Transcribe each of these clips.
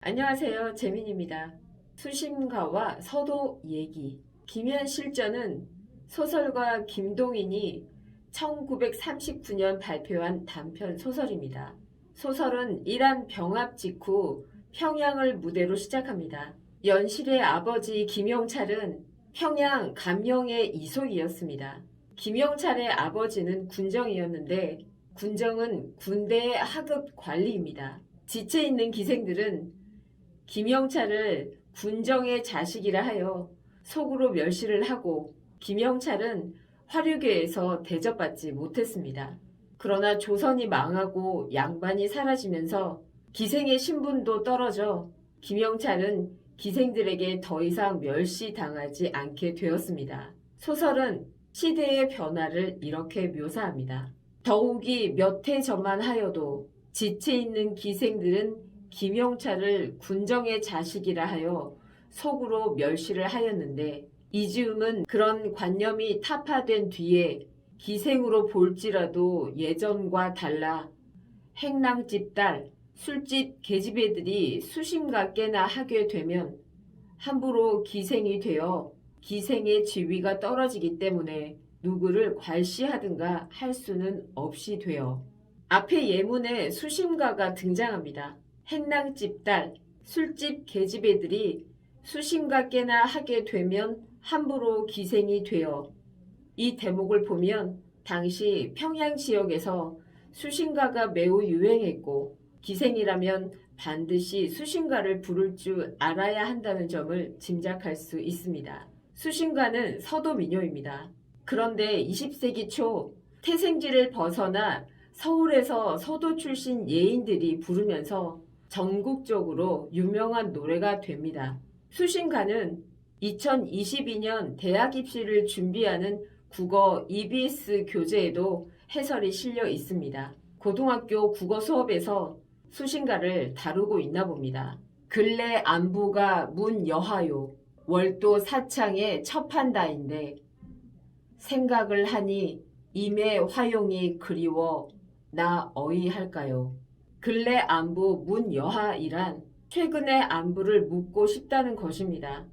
안녕하세요. 재민입니다. 수심가와 서도 얘기. 김현실전은 소설가 김동인이 1939년 발표한 단편 소설입니다. 소설은 이란 병합 직후 평양을 무대로 시작합니다. 연실의 아버지 김영찰은 평양 감영의 이속이었습니다. 김영찰의 아버지는 군정이었는데 군정은 군대의 하급 관리입니다. 지체 있는 기생들은 김영찰을 군정의 자식이라 하여 속으로 멸시를 하고 김영찰은 화류계에서 대접받지 못했습니다. 그러나 조선이 망하고 양반이 사라지면서 기생의 신분도 떨어져 김영찰은 기생들에게 더 이상 멸시당하지 않게 되었습니다. 소설은 시대의 변화를 이렇게 묘사합니다. 더욱이 몇 해 전만 하여도 지체 있는 기생들은 김영찰을 군정의 자식이라 하여 속으로 멸시를 하였는데 이즈음은 그런 관념이 타파된 뒤에 기생으로 볼지라도 예전과 달라 행랑집 딸, 술집 계집애들이 수심가 깨나 하게 되면 함부로 기생이 되어 기생의 지위가 떨어지기 때문에 누구를 괄시하든가 할 수는 없이 되어 앞에 예문에 수심가가 등장합니다. 행랑집 딸, 술집 계집애들이 수심가 깨나 하게 되면 함부로 기생이 되어 이 대목을 보면 당시 평양 지역에서 수심가가 매우 유행했고 기생이라면 반드시 수심가를 부를 줄 알아야 한다는 점을 짐작할 수 있습니다. 수심가는 서도 민요입니다. 그런데 20세기 초 태생지를 벗어나 서울에서 서도 출신 예인들이 부르면서 전국적으로 유명한 노래가 됩니다. 수심가는 2022년 대학 입시를 준비하는 국어 EBS 교재에도 해설이 실려 있습니다. 고등학교 국어 수업에서 수심가를 다루고 있나 봅니다. 근래 안부가 문 여하요 월도 사창의 첩한다인데 생각을 하니 임의 화용이 그리워 나 어이할까요? 근래 안부 문 여하이란 최근의 안부를 묻고 싶다는 것입니다.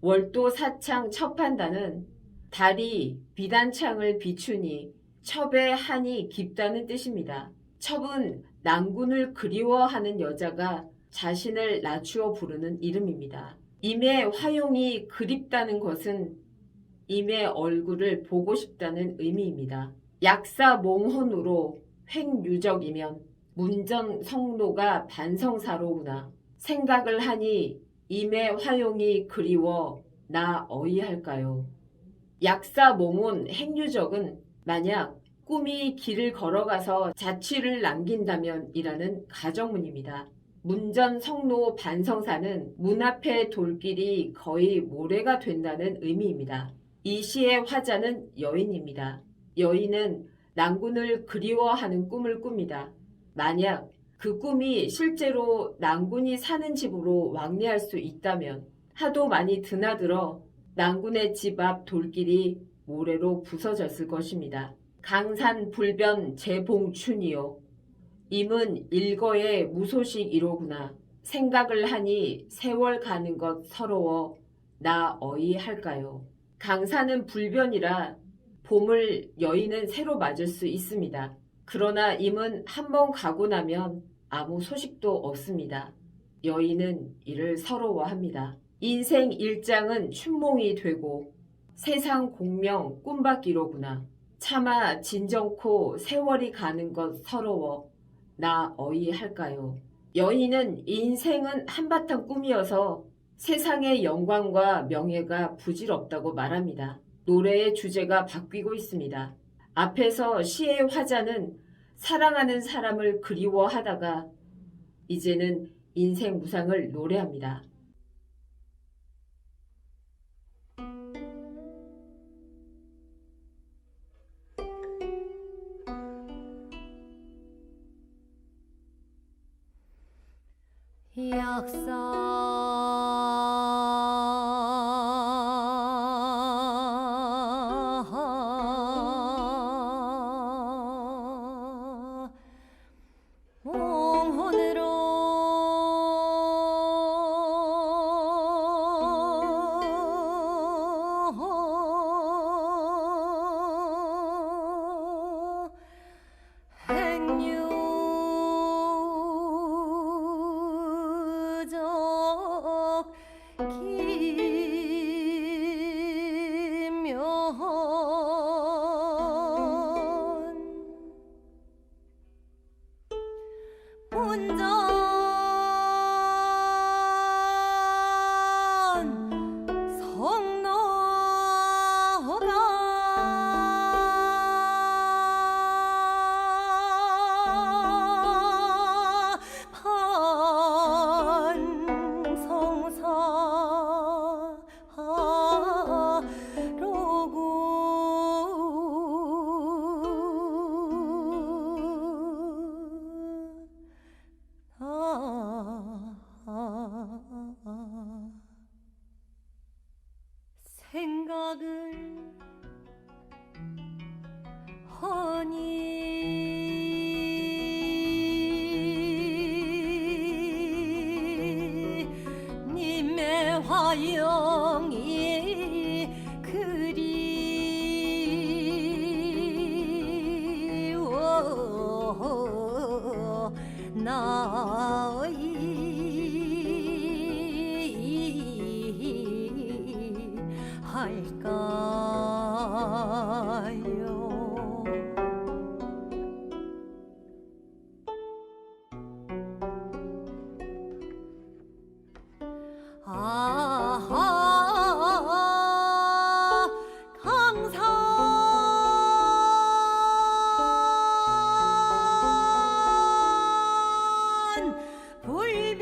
월도 사창 첩한다는 달이 비단창을 비추니 첩의 한이 깊다는 뜻입니다. 첩은 낭군을 그리워하는 여자가 자신을 낮추어 부르는 이름입니다. 임의 화용이 그립다는 것은 임의 얼굴을 보고 싶다는 의미입니다. 약사몽혼으로 횡유적이면 문전 성노가 반성사로구나. 생각을 하니 임의 화용이 그리워 나 어이할까요? 약사몽혼 행유적은 만약 꿈이 길을 걸어가서 자취를 남긴다면 이라는 가정문입니다. 문전 성노 반성사는 문 앞의 돌길이 거의 모래가 된다는 의미입니다. 이 시의 화자는 여인입니다. 여인은 낭군을 그리워하는 꿈을 꿉니다. 만약 그 꿈이 실제로 낭군이 사는 집으로 왕래할 수 있다면 하도 많이 드나들어 낭군의 집 앞 돌길이 모래로 부서졌을 것입니다. 강산 불변 재봉춘이요. 임은 일거의 무소식이로구나. 생각을 하니 세월 가는 것 서러워 나 어이할까요? 강산은 불변이라 봄을 여인은 새로 맞을 수 있습니다. 그러나 임은 한번 가고 나면 아무 소식도 없습니다. 여인은 이를 서러워합니다. 인생 일장은 춘몽이 되고 세상 공명 꿈밖이로구나. 차마 진정코 세월이 가는 것 서러워 나 어이할까요? 여인은 인생은 한바탕 꿈이어서 세상의 영광과 명예가 부질없다고 말합니다. 노래의 주제가 바뀌고 있습니다. 앞에서 시의 화자는 사랑하는 사람을 그리워하다가 이제는 인생 무상을 노래합니다. 몽혼으로 생각을 하니 님의 화영이 그리워 나의 할까요? 아하 강산 불변제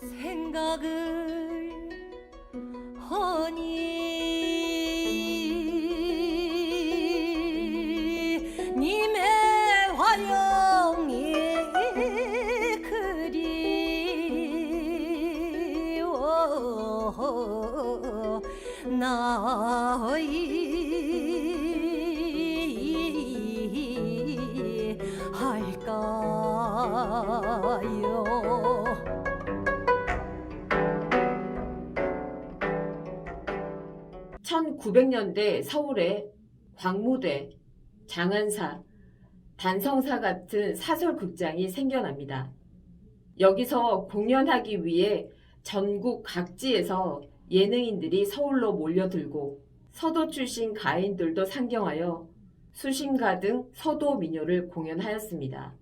생각을 하니 님의 화영이 그리워 나의 할까요? 1900년대 서울에 광무대, 장안사, 단성사 같은 사설극장이 생겨납니다. 여기서 공연하기 위해 전국 각지에서 예능인들이 서울로 몰려들고 서도 출신 가인들도 상경하여 수심가 등 서도 민요를 공연하였습니다.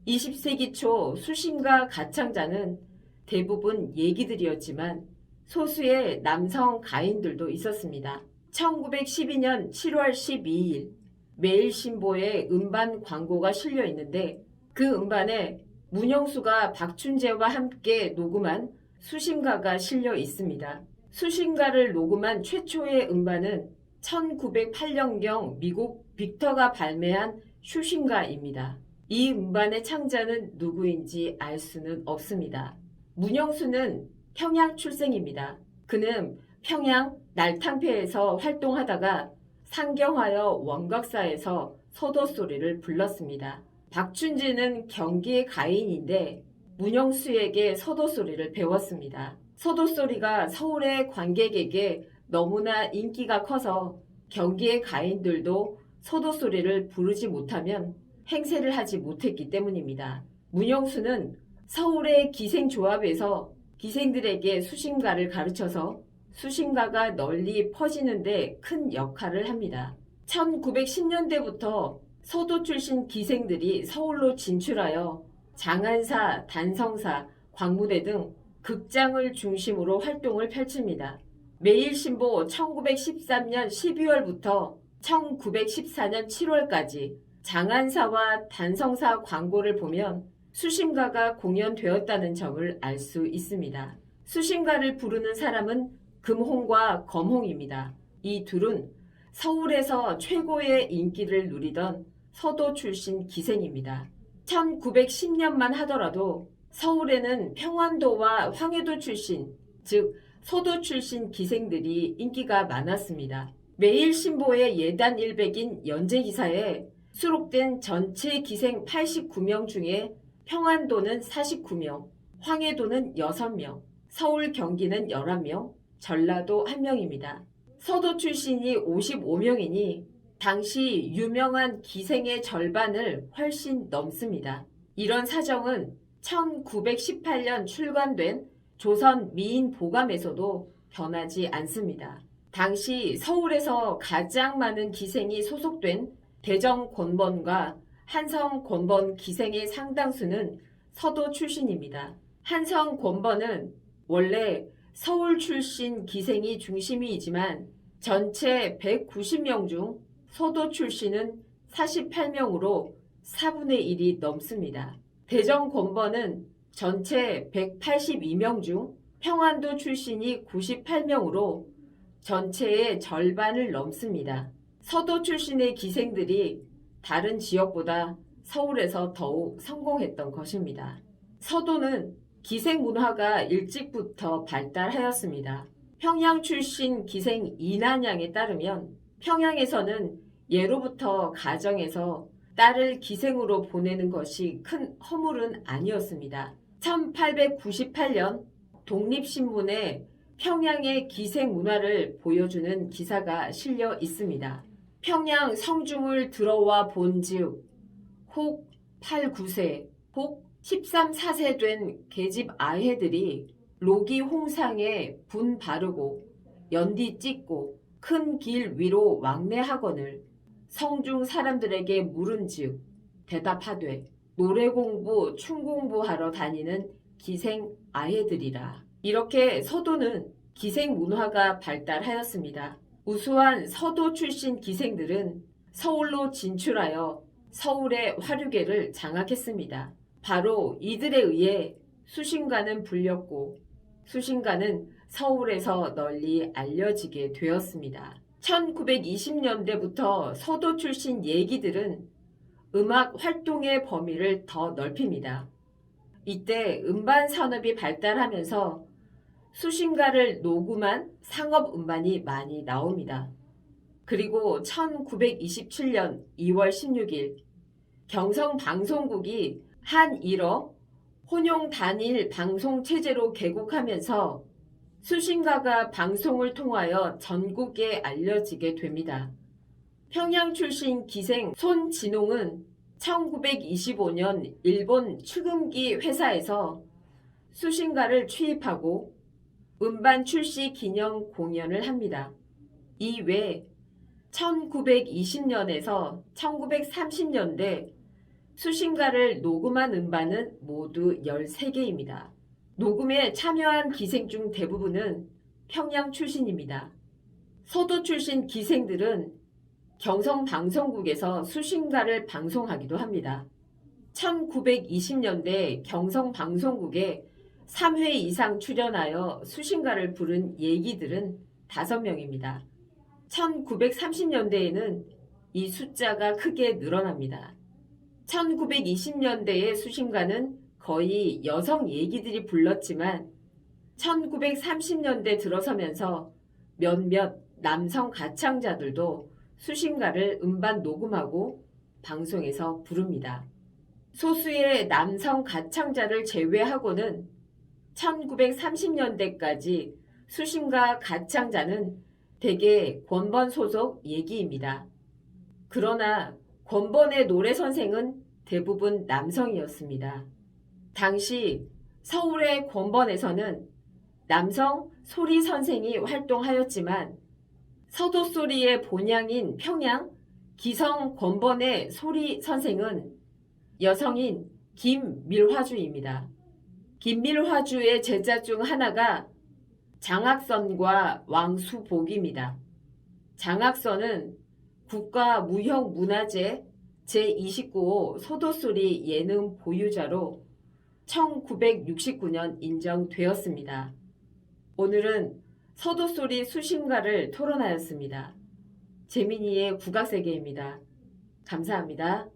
20세기 초 수심가 가창자는 대부분 예기들이었지만 소수의 남성 가인들도 있었습니다. 1912년 7월 12일 매일신보에 음반 광고가 실려 있는데 그 음반에 문영수가 박춘재와 함께 녹음한 수심가가 실려 있습니다. 수심가를 녹음한 최초의 음반은 1908년경 미국 빅터가 발매한 수심가입니다. 이 음반의 창자는 누구인지 알 수는 없습니다. 문영수는 평양 출생입니다. 그는 평양 날탕패에서 활동하다가 상경하여 원각사에서 서도소리를 불렀습니다. 박춘재는 경기의 가인인데 문영수에게 서도소리를 배웠습니다. 서도소리가 서울의 관객에게 너무나 인기가 커서 경기의 가인들도 서도소리를 부르지 못하면 행세를 하지 못했기 때문입니다. 문영수는 서울의 기생조합에서 기생들에게 수심가를 가르쳐서 수심가가 널리 퍼지는데 큰 역할을 합니다. 1910년대부터 서도 출신 기생들이 서울로 진출하여 장안사, 단성사, 광무대 등 극장을 중심으로 활동을 펼칩니다. 매일신보 1913년 12월부터 1914년 7월까지 장안사와 단성사 광고를 보면 수심가가 공연되었다는 점을 알 수 있습니다. 수심가를 부르는 사람은 금홍과 검홍입니다. 이 둘은 서울에서 최고의 인기를 누리던 서도 출신 기생입니다. 1910년만 하더라도 서울에는 평안도와 황해도 출신, 즉 서도 출신 기생들이 인기가 많았습니다. 매일신보의 예단 일백인 연재기사에 수록된 전체 기생 89명 중에 평안도는 49명, 황해도는 6명, 서울 경기는 11명, 전라도 1명입니다. 서도 출신이 55명이니 당시 유명한 기생의 절반을 훨씬 넘습니다. 이런 사정은 1918년 출간된 조선 미인보감에서도 변하지 않습니다. 당시 서울에서 가장 많은 기생이 소속된 대정권번과 한성권번 기생의 상당수는 서도 출신입니다. 한성권번은 원래 서울 출신 기생이 중심이지만 전체 190명 중 서도 출신은 48명으로 4분의 1이 넘습니다. 대정권번은 전체 182명 중 평안도 출신이 98명으로 전체의 절반을 넘습니다. 서도 출신의 기생들이 다른 지역보다 서울에서 더욱 성공했던 것입니다. 서도는 기생 문화가 일찍부터 발달하였습니다. 평양 출신 기생 이난양에 따르면 평양에서는 예로부터 가정에서 딸을 기생으로 보내는 것이 큰 허물은 아니었습니다. 1898년 독립신문에 평양의 기생 문화를 보여주는 기사가 실려 있습니다. 평양 성중을 들어와 본즉 혹 8, 9세, 혹 13, 4세 된 계집 아해들이 로기 홍상에 분 바르고 연디 찍고 큰 길 위로 왕래하거늘 성중 사람들에게 물은즉 대답하되 노래 공부, 춤 공부하러 다니는 기생 아해들이라. 이렇게 서도는 기생 문화가 발달하였습니다. 우수한 서도 출신 기생들은 서울로 진출하여 서울의 화류계를 장악했습니다. 바로 이들에 의해 수신가는 불렸고 수신가는 서울에서 널리 알려지게 되었습니다. 1920년대부터 서도 출신 예기들은 음악 활동의 범위를 더 넓힙니다. 이때 음반 산업이 발달하면서 수신가를 녹음한 상업 음반이 많이 나옵니다. 그리고 1927년 2월 16일 경성방송국이 한 1어 혼용 단일 방송 체제로 개국하면서 수신가가 방송을 통하여 전국에 알려지게 됩니다. 평양 출신 기생 손진홍은 1925년 일본 출금기 회사에서 수신가를 취입하고 음반 출시 기념 공연을 합니다. 이외 1920년에서 1930년대 수신가를 녹음한 음반은 모두 13개입니다. 녹음에 참여한 기생 중 대부분은 평양 출신입니다. 서도 출신 기생들은 경성방송국에서 수신가를 방송하기도 합니다. 1920년대 경성방송국에 3회 이상 출연하여 수신가를 부른 예기들은 5명입니다. 1930년대에는 이 숫자가 크게 늘어납니다. 1920년대의 수신가는 거의 여성 예기들이 불렀지만 1930년대 들어서면서 몇몇 남성 가창자들도 수신가를 음반 녹음하고 방송에서 부릅니다. 소수의 남성 가창자를 제외하고는 1930년대까지 수신가 가창자는 대개 권번 소속 예기입니다. 그러나 권번의 노래 선생은 대부분 남성이었습니다. 당시 서울의 권번에서는 남성 소리 선생이 활동하였지만 서도소리의 본향인 평양 기성 권번의 소리 선생은 여성인 김밀화주입니다. 김밀화주의 제자 중 하나가 장학선과 왕수복입니다. 장학선은 국가무형문화재 제29호 서도소리 예능 보유자로 1969년 인정되었습니다. 오늘은 서도소리 수신가를 토론하였습니다. 재민이의 국악세계입니다. 감사합니다.